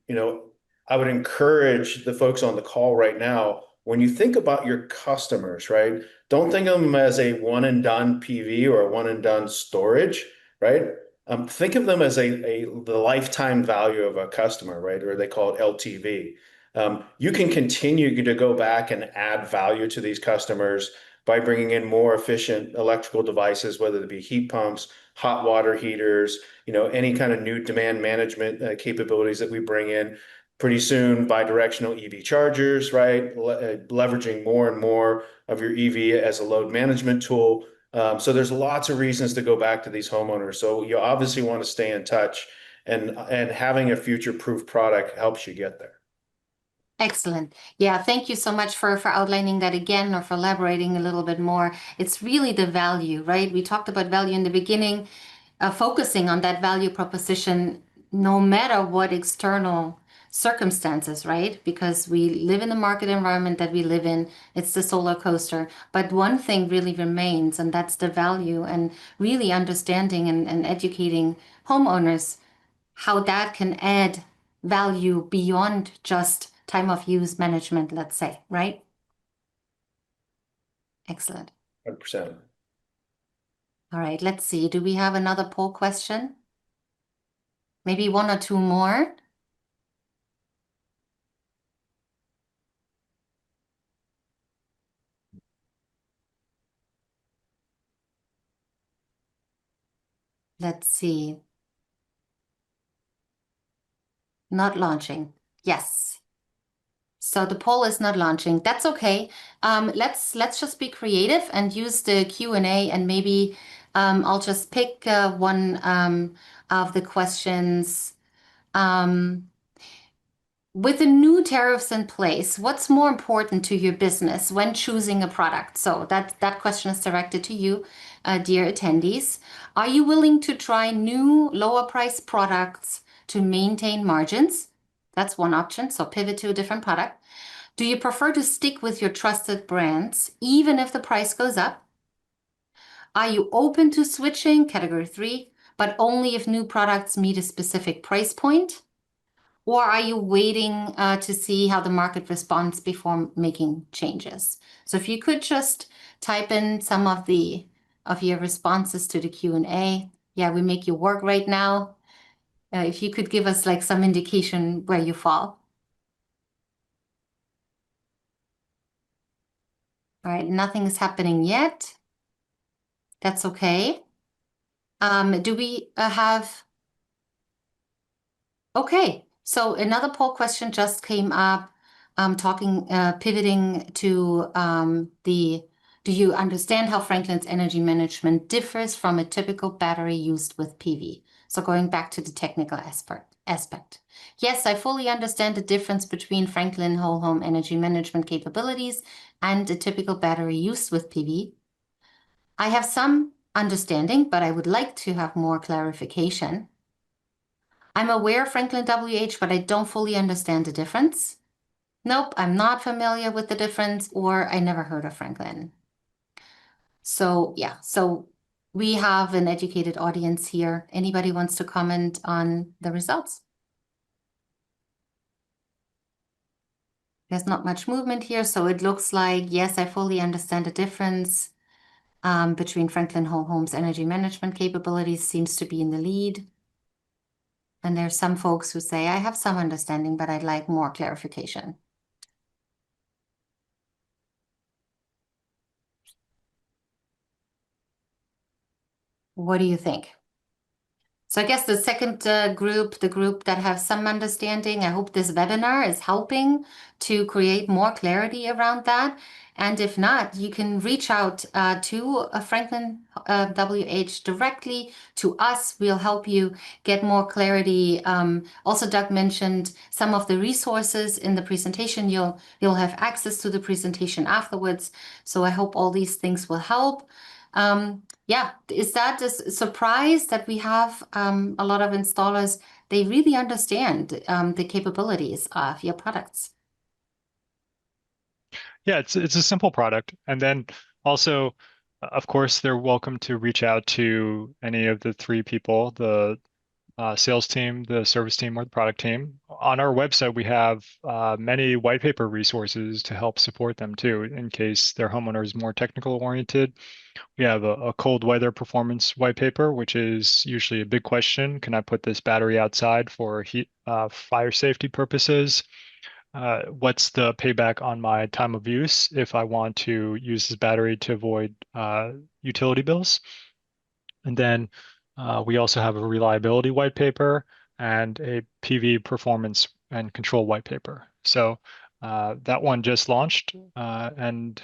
I would encourage the folks on the call right now, when you think about your customers, right, don't think of them as a one and done PV or a one and done storage, right? Think of them as the lifetime value of a customer, right? Or they call it LTV. You can continue to go back and add value to these customers by bringing in more efficient electrical devices, whether it be heat pumps, hot water heaters, any kind of new demand management capabilities that we bring in. Pretty soon, bi-directional EV chargers, right? Leveraging more and more of your EV as a load management tool. So there's lots of reasons to go back to these homeowners. So you obviously want to stay in touch, and having a future-proof product helps you get there. Excellent. Yeah, thank you so much for outlining that again, or for elaborating a little bit more. It's really the value, right? We talked about value in the beginning, focusing on that value proposition no matter what external circumstances, right? Because we live in the market environment that we live in. It's the solar coaster. But one thing really remains, and that's the value, and really understanding and educating homeowners how that can add value beyond just time of use management, let's say, right? Excellent. 100%. All right, let's see. Do we have another poll question? Maybe one or two more. Let's see. Not launching. Yes. So the poll is not launching. That's okay. Let's just be creative and use the Q&A, and maybe I'll just pick one of the questions. With the new tariffs in place, what's more important to your business when choosing a product? So that question is directed to you, dear attendees. Are you willing to try new lower price products to maintain margins? That's one option. So pivot to a different product. Do you prefer to stick with your trusted brands even if the price goes up? Are you open to switching, category 3, but only if new products meet a specific price point? Or are you waiting to see how the market responds before making changes? So if you could just type in some of your responses to the Q&A. Yeah, we make you work right now. If you could give us like some indication where you fall. All right, nothing is happening yet. That's okay. Do we have... Okay, so another poll question just came up, pivoting to do you understand how Franklin's energy management differs from a typical battery used with PV? So going back to the technical aspect. Yes, I fully understand the difference between Franklin whole home energy management capabilities and a typical battery used with PV. I have some understanding, but I would like to have more clarification. I'm aware of FranklinWH, but I don't fully understand the difference. Nope, I'm not familiar with the difference, or I never heard of Franklin. So yeah, so we have an educated audience here. Anybody wants to comment on the results? There's not much movement here, so it looks like, yes, I fully understand the difference between Franklin Whole Home's energy management capabilities seems to be in the lead. And there's some folks who say, I have some understanding, but I'd like more clarification. What do you think? So I guess the second group, the group that have some understanding, I hope this webinar is helping to create more clarity around that. And if not, you can reach out to Franklin WH directly to us. We'll help you get more clarity. Also, Doug mentioned some of the resources in the presentation. You'll have access to the presentation afterwards. So I hope all these things will help. Yeah, is that a surprise that we have a lot of installers? They really understand the capabilities of your products. Yeah, it's a simple product. And then also, of course, they're welcome to reach out to any of the three people, the sales team, the service team, or the product team. On our website, we have many white paper resources to help support them too, in case their homeowner is more technical oriented. We have a cold weather performance white paper, which is usually a big question. Can I put this battery outside for heat, fire safety purposes? What's the payback on my time of use if I want to use this battery to avoid utility bills? And then we also have a reliability white paper and a PV performance and control white paper. So that one just launched, and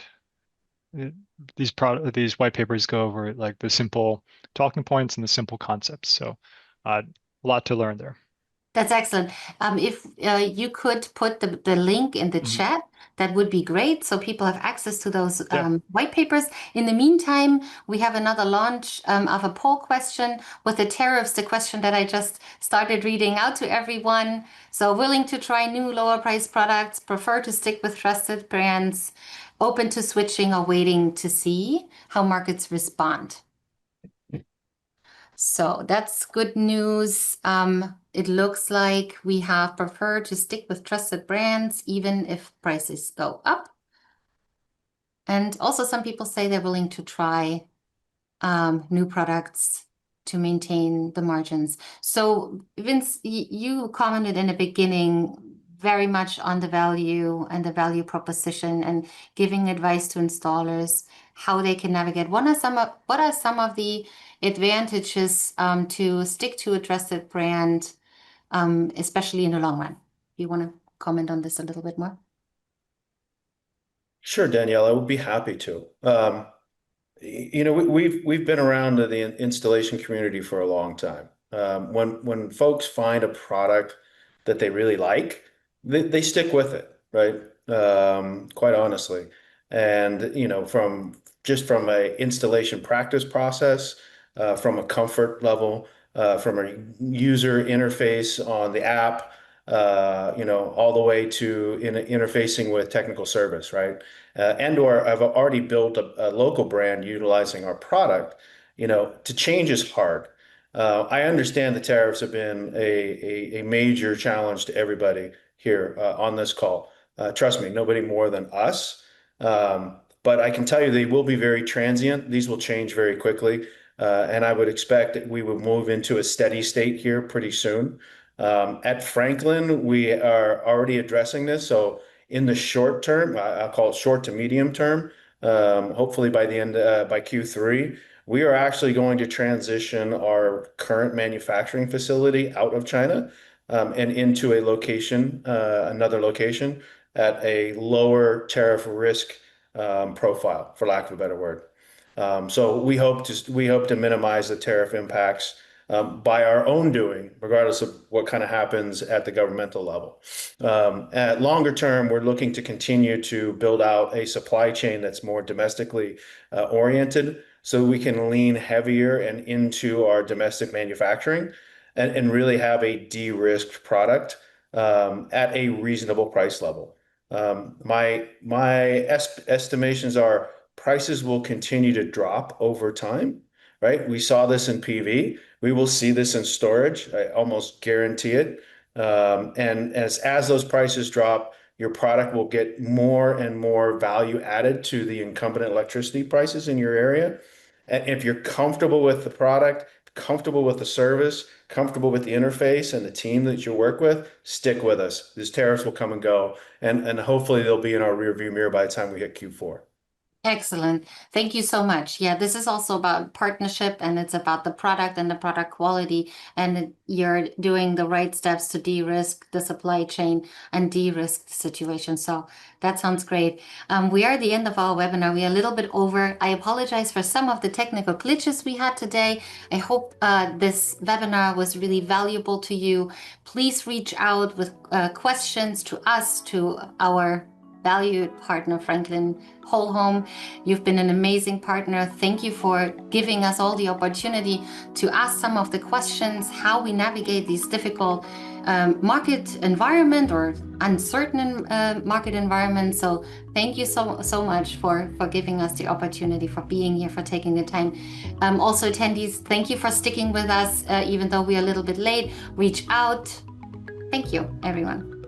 these white papers go over like the simple talking points and the simple concepts. So a lot to learn there. That's excellent. If you could put the link in the chat, that would be great. So people have access to those white papers. In the meantime, we have another launch of a poll question with the tariffs, the question that I just started reading out to everyone. So willing to try new lower price products, prefer to stick with trusted brands, open to switching or waiting to see how markets respond. So that's good news. It looks like we have preferred to stick with trusted brands, even if prices go up. And also some people say they're willing to try new products to maintain the margins. So Vince, you commented in the beginning very much on the value and the value proposition and giving advice to installers how they can navigate. What are some of the advantages to stick to a trusted brand, especially in the long run? You want to comment on this a little bit more? Sure, Danielle, I would be happy to. We've been around the installation community for a long time. When folks find a product that they really like, they stick with it, right? Quite honestly. And from a installation practice process, from a comfort level, from a user interface on the app, all the way to interfacing with technical service, right? And/or I've already built a local brand utilizing our product. To change is hard. I understand the tariffs have been a major challenge to everybody here on this call. Trust me, nobody more than us. But I can tell you they will be very transient. These will change very quickly. And I would expect that we will move into a steady state here pretty soon. At Franklin, we are already addressing this. So in the short term, I'll call it short to medium term, hopefully by Q3, we are actually going to transition our current manufacturing facility out of China and into another location at a lower tariff risk profile, for lack of a better word. So we hope to minimize the tariff impacts by our own doing, regardless of what kind of happens at the governmental level. At longer term, we're looking to continue to build out a supply chain that's more domestically oriented, so we can lean heavier and into our domestic manufacturing and really have a de-risked product at a reasonable price level. My estimations are prices will continue to drop over time, right? We saw this in PV. We will see this in storage. I almost guarantee it. And as those prices drop, your product will get more and more value added to the incumbent electricity prices in your area. And if you're comfortable with the product, comfortable with the service, comfortable with the interface and the team that you work with, stick with us. These tariffs will come and go, and hopefully they'll be in our rearview mirror by the time we hit Q4. Excellent. Thank you so much. Yeah, this is also about partnership, and it's about the product and the product quality, and you're doing the right steps to de-risk the supply chain and de-risk the situation. So that sounds great. We are at the end of our webinar. We are a little bit over. I apologize for some of the technical glitches we had today. I hope this webinar was really valuable to you. Please reach out with questions to us, to our valued partner, Franklin Whole Home. You've been an amazing partner. Thank you for giving us all the opportunity to ask some of the questions, how we navigate these difficult market environment or uncertain market environment. So thank you so much for giving us the opportunity, for being here, for taking the time. Also attendees, thank you for sticking with us, even though we're a little bit late. Reach out. Thank you, everyone.